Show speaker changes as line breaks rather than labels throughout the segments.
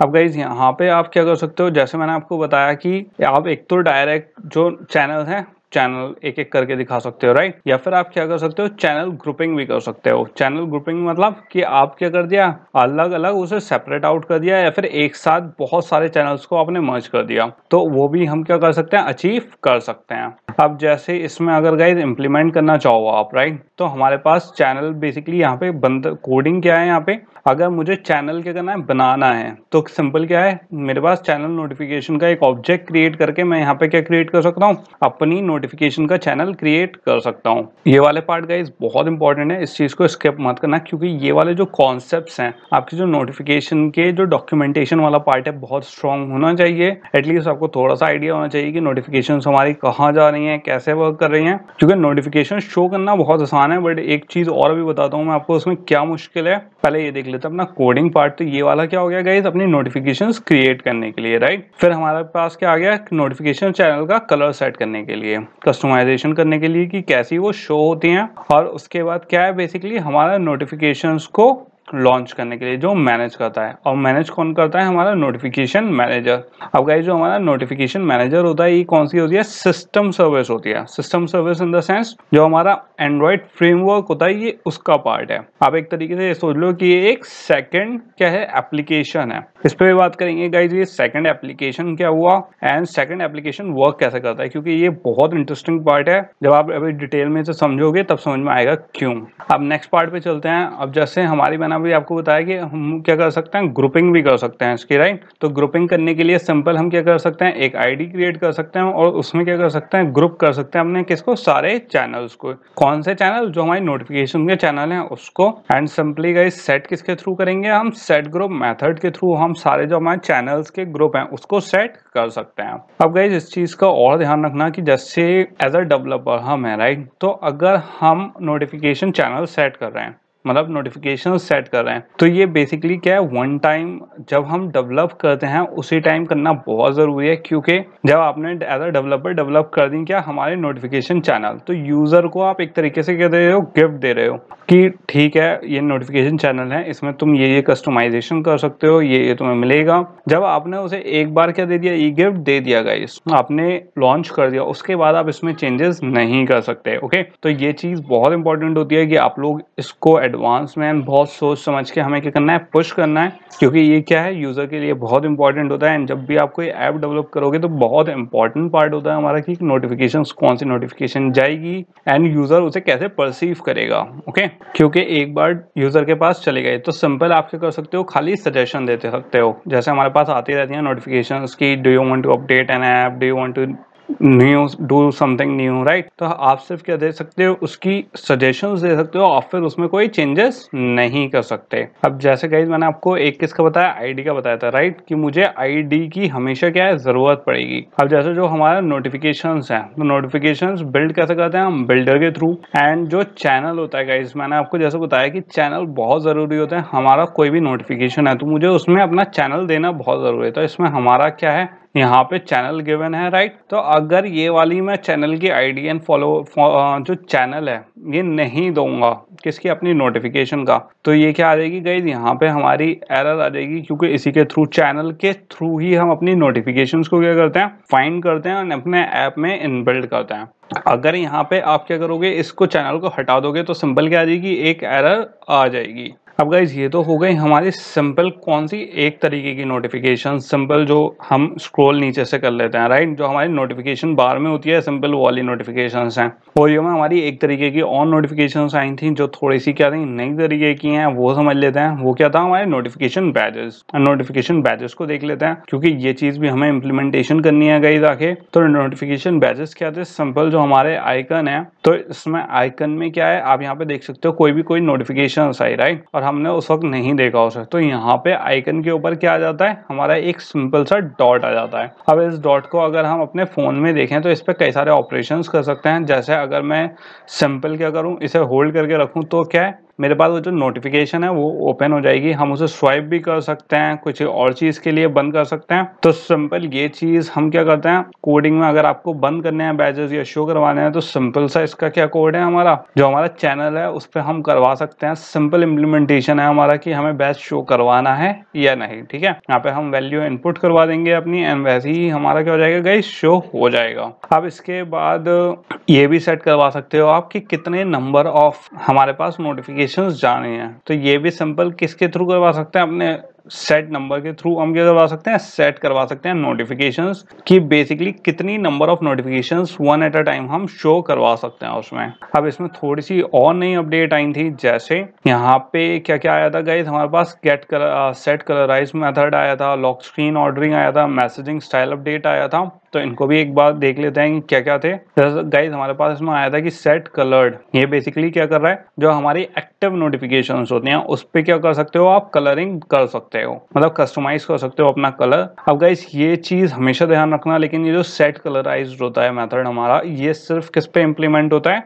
अब गाइज यहाँ पे आप क्या कर सकते हो, जैसे मैंने आपको बताया कि आप एक तो डायरेक्ट जो चैनल है चैनल एक एक करके दिखा सकते हो, राइट। या फिर आप क्या कर सकते हो, चैनल ग्रुपिंग भी कर सकते हो। चैनल ग्रुपिंग मतलब कि आप क्या कर दिया, अलग अलग उसे सेपरेट आउट कर दिया, या फिर एक साथ बहुत सारे चैनल्स को आपने मर्ज कर दिया, तो वो भी हम क्या कर सकते हैं, अचीव कर सकते हैं। अब जैसे इसमें अगर गाइज इम्प्लीमेंट करना चाहो आप, राइट, तो हमारे पास चैनल बेसिकली यहाँ पे बंद कोडिंग क्या है, यहाँ पे अगर मुझे चैनल क्या करना है, बनाना है, तो सिंपल क्या है, मेरे पास चैनल नोटिफिकेशन का एक ऑब्जेक्ट क्रिएट करके मैं यहाँ पे क्या क्रिएट कर सकता हूँ, अपनी नोटिफिकेशन का चैनल क्रिएट कर सकता हूँ। ये वाले पार्ट गाइस बहुत इंपॉर्टेंट है, इस चीज को स्किप मत करना, क्योंकि ये वाले जो कॉन्सेप्ट्स हैं, आपके जो नोटिफिकेशन के जो डॉक्यूमेंटेशन वाला पार्ट है बहुत स्ट्रांग होना चाहिए। एटलीस्ट आपको थोड़ा सा आइडिया होना चाहिए कि नोटिफिकेशन हमारी कहाँ जा रही है, कैसे वर्क कर रही है। क्योंकि नोटिफिकेशन शो करना बहुत आसान है, बट एक चीज और भी बताता हूँ मैं आपको उसमें क्या मुश्किल है। पहले ये देख लेते हैं अपना कोडिंग पार्ट। तो ये वाला क्या हो गया गाइस, अपनी नोटिफिकेशंस क्रिएट करने के लिए, राइट। फिर हमारे पास क्या आ गया, नोटिफिकेशन चैनल का कलर सेट करने के लिए, कस्टमाइजेशन करने के लिए कि कैसी वो शो होती हैं। और उसके बाद क्या है, बेसिकली हमारा नोटिफिकेशंस को लॉन्च करने के लिए जो मैनेज करता है। और मैनेज कौन करता है, हमारा नोटिफिकेशन मैनेजर। अब गाइस जो हमारा नोटिफिकेशन मैनेजर होता है, ये कौन सी होती है, सिस्टम सर्विस होती है। System service in the sense जो हमारा एंड्रॉइड फ्रेमवर्क होता है, ये उसका पार्ट है। आप एक तरीके से सोच लो कि ये एक सेकंड क्या है, एप्लीकेशन है। इस पे भी बात करेंगे गाइस, ये सेकंड एप्लीकेशन क्या हुआ एंड सेकंड एप्लीकेशन वर्क कैसे करता है, क्योंकि ये बहुत इंटरेस्टिंग पार्ट है। जब आप अभी डिटेल में से समझोगे तब समझ में आएगा क्यों। अब नेक्स्ट पार्ट पे चलते हैं। अब जैसे हमारी मैंने अभी आपको बताया कि हम क्या कर सकते हैं, ग्रुपिंग भी कर सकते हैं इसकी, राइट। तो ग्रुपिंग करने के लिए सिंपल हम क्या कर सकते हैं, एक आईडी क्रिएट कर सकते हैं और उसमें क्या कर सकते हैं, ग्रुप कर सकते हैं अपने किसको, सारे चैनल्स को। कौन से चैनल, जो हमारी नोटिफिकेशन के चैनल हैं उसको। एंड सिंपली गाइस सेट किसके थ्रू करेंगे, हम सेट ग्रुप मेथड के थ्रू हम सारे जो हमारे चैनल्स के ग्रुप हैं उसको सेट कर सकते हैं। अब गाइस इस चीज का और ध्यान रखना कि जैसे एज अ डेवलपर हम है, राइट, तो अगर हम नोटिफिकेशन चैनल सेट कर रहे हैं, मतलब नोटिफिकेशन सेट कर रहे हैं, तो ये बेसिकली क्या है, वन टाइम जब हम डेवलप करते हैं उसी टाइम करना बहुत जरूरी है। क्योंकि जब आपने एज अ डेवलपर डेवलप कर दी क्या हमारे नोटिफिकेशन चैनल, तो यूजर को आप एक तरीके से क्या दे रहे हो, गिफ्ट दे रहे हो कि ठीक है ये नोटिफिकेशन चैनल है, इसमें तुम ये कस्टमाइजेशन कर सकते हो, ये तुम्हें मिलेगा। जब आपने उसे एक बार क्या दे दिया, ई गिफ्ट दे दिया गाइस, आपने लॉन्च कर दिया, उसके बाद आप इसमें चेंजेस नहीं कर सकते। ओके, तो ये चीज बहुत इंपॉर्टेंट होती है कि आप लोग इसको एडवांस में बहुत सोच समझ के हमें क्या करना है, पुश करना है। क्योंकि ये क्या है, यूजर के लिए बहुत इंपॉर्टेंट होता है। एंड जब भी आप कोई ऐप डेवलप करोगे तो बहुत इंपॉर्टेंट पार्ट होता है हमारा कि नोटिफिकेशन, कौन सी नोटिफिकेशन जाएगी एंड यूजर उसे कैसे परसीव करेगा। ओके, क्योंकि एक बार यूजर के पास चले गए तो सिंपल आप क्या कर सकते हो, खाली सजेशन देते सकते हो। जैसे हमारे पास आती रहती है नोटिफिकेशंस की, do you want to update an app, do you want to new do something new, right. तो आप सिर्फ क्या दे सकते हो, उसकी सजेशंस दे सकते हो और फिर उसमें कोई चेंजेस नहीं कर सकते। अब जैसे गाइस मैंने आपको एक किसका बताया, आईडी का बताया था, राइट, कि मुझे आईडी की हमेशा क्या है, जरूरत पड़ेगी। अब जैसे जो हमारा नोटिफिकेशंस है, तो नोटिफिकेशंस बिल्ड कैसे करते हैं हम, बिल्डर के थ्रू। एंड जो चैनल होता है गाइस, मैंने आपको जैसे बताया कि चैनल बहुत जरूरी होता है। हमारा कोई भी नोटिफिकेशन है तो मुझे उसमें अपना चैनल देना बहुत जरूरी है। तो इसमें हमारा क्या है, यहाँ पे चैनल गिवन है, राइट। तो अगर ये वाली मैं चैनल की आईडी एंड फॉलो जो चैनल है ये नहीं दूंगा किसकी, अपनी नोटिफिकेशन का, तो ये क्या आ जाएगी गाइस, यहाँ पे हमारी एरर आ जाएगी। क्योंकि इसी के थ्रू, चैनल के थ्रू ही हम अपनी नोटिफिकेशंस को क्या करते हैं, फाइंड करते हैं और अपने ऐप में इनबिल्ड करते हैं। अगर यहाँ पे आप क्या करोगे, इसको चैनल को हटा दोगे तो सिंपल क्या आ जाएगी, एक एरर आ जाएगी। अब गाइज ये तो हो गई हमारी सिंपल कौन सी, एक तरीके की नोटिफिकेशन, सिंपल जो हम स्क्रॉल नीचे से कर लेते हैं, राइट, जो हमारी नोटिफिकेशन बार में होती है, सिंपल वाली नोटिफिकेशंस हैं। और ये में हमारी एक तरीके की ऑन नोटिफिकेशंस आई थी जो थोड़ी सी क्या थी, नई तरीके की हैं, वो समझ लेते हैं। वो क्या था, हमारे नोटिफिकेशन बैजेस। नोटिफिकेशन बैजेस को देख लेते हैं क्योंकि ये चीज भी हमें इम्प्लीमेंटेशन करनी है गाइज आके। तो नोटिफिकेशन बैजेस क्या थे, सिंपल जो हमारे आइकन है, तो इसमें आइकन में क्या है, आप यहाँ पे देख सकते हो कोई नोटिफिकेशन आई, राइट, और हमने उस वक्त नहीं देखा उसे, तो यहाँ पे आइकन के ऊपर क्या आ जाता है, हमारा एक सिंपल सा डॉट आ जाता है। अब इस डॉट को अगर हम अपने फोन में देखें तो इस पे कई सारे ऑपरेशंस कर सकते हैं। जैसे अगर मैं सिंपल क्या करूँ, इसे होल्ड करके रखूँ तो क्या है, मेरे पास वो जो नोटिफिकेशन है वो ओपन हो जाएगी। हम उसे स्वाइप भी कर सकते हैं, कुछ और चीज के लिए बंद कर सकते हैं। तो सिंपल ये चीज हम क्या करते हैं कोडिंग में, अगर आपको बंद करने हैं बैजेस या शो करवाने हैं तो सिंपल सा इसका क्या कोड है, हमारा जो हमारा चैनल है उस पर हम करवा सकते हैं। सिंपल इम्प्लीमेंटेशन है हमारा कि हमें बैच शो करवाना है या नहीं। ठीक है, यहाँ पे हम वैल्यू इनपुट करवा देंगे अपनी एंड वैसे ही हमारा क्या हो जाएगा गाइस, शो हो जाएगा। अब इसके बाद ये भी सेट करवा सकते हो आप कि कितने नंबर ऑफ हमारे पास नोटिफिकेशंस जाने हैं। तो ये भी सिंपल किसके थ्रू करवा सकते हैं, अपने सेट नंबर के थ्रू हम क्या करवा सकते हैं, सेट करवा सकते हैं नोटिफिकेशंस की बेसिकली कितनी number of notifications one at a time हम शो करवा सकते हैं उसमें। अब इसमें थोड़ी सी और नई अपडेट आई थी, जैसे यहाँ पे क्या क्या आया था गाइस, हमारे पास गेट सेट कलराइज मेथड आया था, लॉक स्क्रीन ऑर्डरिंग आया था, मैसेजिंग स्टाइल अपडेट आया था। तो इनको भी एक बार देख लेते हैं कि क्या क्या थे। जैसे गाइस हमारे पास इसमें आया था कि सेट कलर्ड, ये बेसिकली क्या कर रहा है, जो हमारी एक्टिव नोटिफिकेशंस होती हैं उस पे क्या कर सकते हो आप, कलरिंग कर सकते हो, मतलब कस्टमाइज कर सकते हो अपना कलर। अब गाइस ये चीज हमेशा ध्यान रखना, लेकिन ये जो सेट कलराइज्ड होता है मेथड हमारा, ये सिर्फ किस पे इम्प्लीमेंट होता है,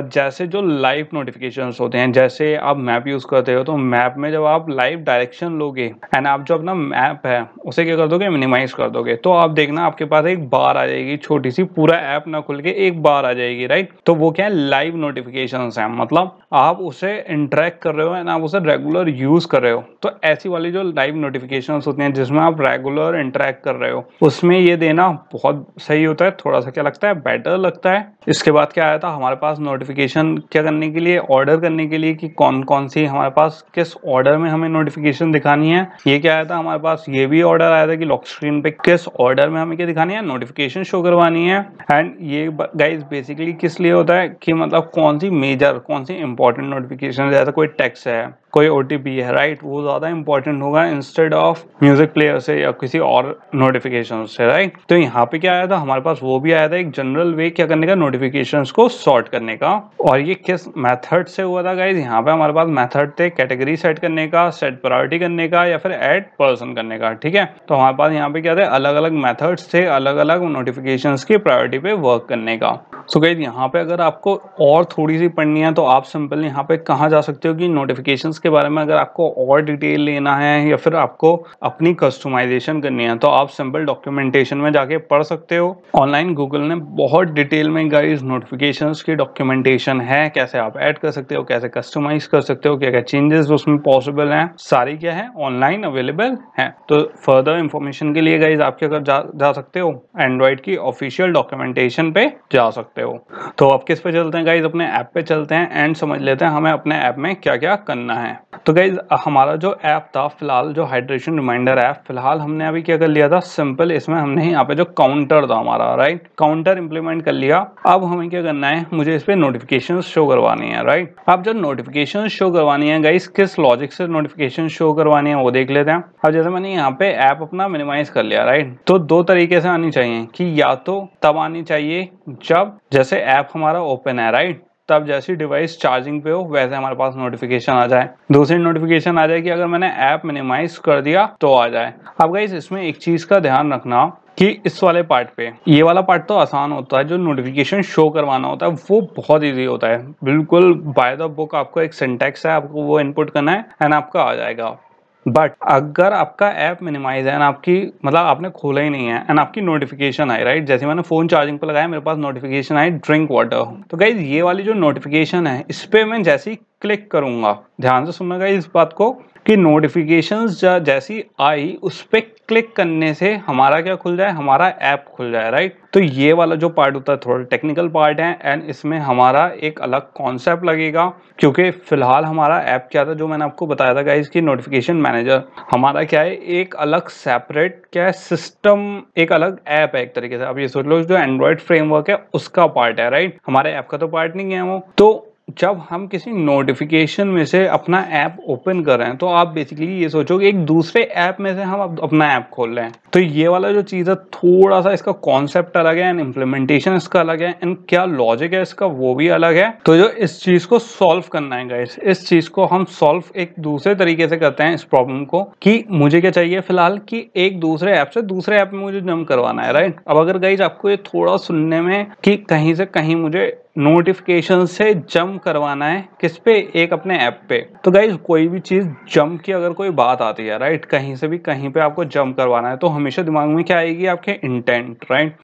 जैसे जो लाइव नोटिफिकेशंस होते हैं। जैसे आप मैप यूज करते हो तो मैप में जब आप लाइव डायरेक्शन लोगे एंड आप जो अपना मैप है उसे क्या कर दोगे, मिनिमाइज कर दोगे, तो आप देखना आपके पास एक बार आ जाएगी छोटी सी, पूरा ऐप ना खुल के एक बार आ जाएगी, राइट। तो वो क्या है, लाइव नोटिफिकेशंस है, मतलब आप उसे इंटरेक्ट कर रहे हो एंड आप उसे रेगुलर यूज कर रहे हो। तो ऐसी वाली जो लाइव नोटिफिकेशंस होती हैं जिसमें आप रेगुलर इंटरेक्ट कर रहे हो, उसमें ये देना बहुत सही होता है, थोड़ा सा क्या लगता है, बेटर लगता है। इसके बाद क्या आया था हमारे पास नोटिफिकेशन क्या करने के लिए, ऑर्डर करने के लिए, कि कौन कौन सी हमारे पास किस ऑर्डर में हमें नोटिफिकेशन दिखानी है। ये क्या आया था हमारे पास, ये भी ऑर्डर आया था कि लॉक स्क्रीन पे किस ऑर्डर में हमें क्या दिखानी है, नोटिफिकेशन शो करवानी है। एंड ये गाइस बेसिकली किस लिए होता है कि मतलब कौन सी मेजर, कौन सी इंपॉर्टेंट नोटिफिकेशन, जैसा कोई टेक्स्ट है, कोई ओटीपी है, राइट, वो ज्यादा इंपॉर्टेंट होगा इंस्टेड ऑफ म्यूजिक प्लेयर से या किसी और नोटिफिकेशन से, राइट। तो यहाँ पे क्या आया था हमारे पास, वो भी आया था एक जनरल वे क्या करने का, नोटिफिकेशंस को सॉर्ट करने का। और ये किस मेथड से हुआ था गाइज, यहाँ पे हमारे पास मेथड थे कैटेगरी सेट करने का, सेट प्रायोरिटी करने का, या फिर ऐड पर्सन करने का। ठीक है, तो हमारे पास यहाँ पे क्या थे, अलग अलग मेथड्स थे अलग अलग नोटिफिकेशंस की प्रायोरिटी पे वर्क करने का। सो गाइज यहाँ पे अगर आपको और थोड़ी सी पढ़नी है तो आप सिंपल यहाँ पे कहाँ जा सकते हो कि नोटिफिकेशंस के बारे में अगर आपको और डिटेल लेना है या फिर आपको अपनी कस्टमाइजेशन करनी है तो आप सिंपल डॉक्यूमेंटेशन में जाके पढ़ सकते हो। ऑनलाइन गूगल ने बहुत डिटेल में गाइस नोटिफिकेशंस की डॉक्यूमेंटेशन है, कैसे आप ऐड कर सकते हो, कैसे कस्टमाइज कर सकते हो, क्या क्या चेंजेस उसमें पॉसिबल हैं, सारी क्या है ऑनलाइन अवेलेबल है। तो फर्दर इंफॉर्मेशन के लिए गाइस आप क्या जा सकते हो, एंड्रॉइड की ऑफिशियल डॉक्यूमेंटेशन पे जा सकते हो। तो अब किस पे चलते हैं गाइस, अपने ऐप पे चलते हैं एंड समझ लेते हैं हमें अपने ऐप में क्या क्या करना है। तो गाइज हमारा जो ऐप था फिलहाल, जो हाइड्रेशन रिमाइंडर ऐप, फिलहाल हमने अभी क्या कर लिया था, सिंपल इसमें हमने यहाँ पे जो काउंटर था हमारा, राइट, काउंटर इंप्लीमेंट कर लिया। अब हमें क्या करना है, मुझे इस पे नोटिफिकेशन शो करवानी है, राइट। अब जो नोटिफिकेशन शो करवानी है गाइज, किस लॉजिक से नोटिफिकेशन शो करवानी है वो देख लेते हैं। अब जैसे मैंने यहाँ पे ऐप अपना मिनिमाइज कर लिया, राइट, तो दो तरीके से आनी चाहिए कि या तो तब आनी चाहिए जब जैसे ऐप हमारा ओपन है, राइट, तब जैसी डिवाइस चार्जिंग पे हो वैसे हमारे पास नोटिफिकेशन आ जाए। दूसरी नोटिफिकेशन आ जाए कि अगर मैंने ऐप मिनिमाइज कर दिया तो आ जाए। अब गाइस इसमें एक चीज का ध्यान रखना कि इस वाले पार्ट पे, ये वाला पार्ट तो आसान होता है, जो नोटिफिकेशन शो करवाना होता है वो बहुत इजी होता है, बिल्कुल बाय द बुक। आपको एक सिंटैक्स है, आपको वो इनपुट करना है एंड आपका आ जाएगा। बट अगर आपका ऐप मिनिमाइज है एंड आपकी मतलब आपने खोला ही नहीं है एंड आपकी नोटिफिकेशन आई, राइट, जैसे मैंने फोन चार्जिंग पे लगाया मेरे पास नोटिफिकेशन आई ड्रिंक वाटर। तो गाइज ये वाली जो नोटिफिकेशन है इस पे मैं जैसे ही क्लिक करूंगा, ध्यान से सुनना गाइज इस बात को, कि नोटिफिकेशंस जैसी आई उस पे क्लिक करने से हमारा क्या खुल जाए, हमारा ऐप खुल जाए, राइट। तो ये वाला जो पार्ट होता है थोड़ा टेक्निकल पार्ट है एंड इसमें हमारा एक अलग कॉन्सेप्ट लगेगा, क्योंकि फिलहाल हमारा ऐप क्या था, जो मैंने आपको बताया था गाइस कि नोटिफिकेशन मैनेजर हमारा क्या है, एक अलग सेपरेट क्या है सिस्टम, एक अलग ऐप है एक तरीके से। अब ये सोच लो जो एंड्रॉइड फ्रेमवर्क है उसका पार्ट है, राइट, हमारे ऐप का तो पार्ट नहीं है वो। तो जब हम किसी नोटिफिकेशन में से अपना ऐप ओपन कर रहे हैं तो आप बेसिकली ये सोचो कि एक दूसरे ऐप में से हम अपना ऐप खोल रहे हैं। तो ये वाला जो चीज़ है थोड़ा सा इसका कॉन्सेप्ट अलग है एंड इम्प्लीमेंटेशन इसका अलग है एंड क्या लॉजिक है इसका वो भी अलग है। तो जो इस चीज़ को सॉल्व करना है गाइस, इस चीज़ को हम सॉल्व एक दूसरे तरीके से करते हैं इस प्रॉब्लम को, कि मुझे क्या चाहिए फिलहाल कि एक दूसरे ऐप से दूसरे ऐप में मुझे जंप करवाना है, राइट। अब अगर गाइस आपको ये थोड़ा सुनने में कि कहीं से कहीं मुझे नोटिफिकेशन से जंप करवाना है किस पे, एक अपने ऐप पे। तो गाइज कोई भी चीज जंप की अगर कोई बात आती है राइट, कहीं से भी कहीं पे आपको जंप करवाना है तो हमेशा दिमाग में क्या आएगी, आपके इंटेंट, राइट।